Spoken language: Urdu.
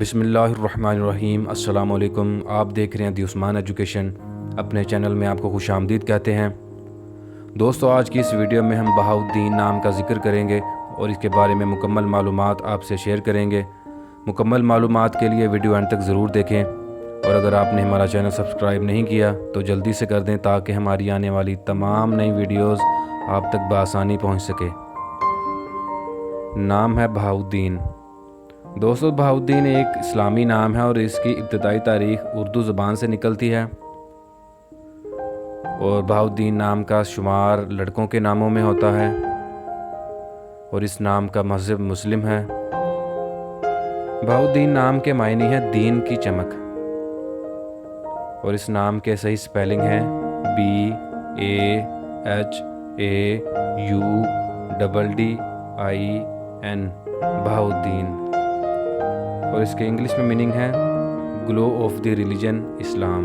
بسم اللہ الرحمن الرحیم۔ السلام علیکم۔ آپ دیکھ رہے ہیں دی عثمان ایجوکیشن۔ اپنے چینل میں آپ کو خوش آمدید کہتے ہیں۔ دوستو، آج کی اس ویڈیو میں ہم بہاؤالدین نام کا ذکر کریں گے اور اس کے بارے میں مکمل معلومات آپ سے شیئر کریں گے۔ مکمل معلومات کے لیے ویڈیو اینڈ تک ضرور دیکھیں، اور اگر آپ نے ہمارا چینل سبسکرائب نہیں کیا تو جلدی سے کر دیں تاکہ ہماری آنے والی تمام نئی ویڈیوز آپ تک بآسانی پہنچ سکے۔ نام ہے بہاؤالدین۔ دوستو، بہاؤالدین ایک اسلامی نام ہے اور اس کی ابتدائی تاریخ اردو زبان سے نکلتی ہے، اور بہاؤالدین نام کا شمار لڑکوں کے ناموں میں ہوتا ہے، اور اس نام کا مذہب مسلم ہے۔ بہاؤالدین نام کے معنی ہے دین کی چمک، اور اس نام کے صحیح سپیلنگ ہے BAHAUDDIN، بہاؤالدین، اور اس کے انگلش میں میننگ ہے گلو آف دی ریلیجن اسلام۔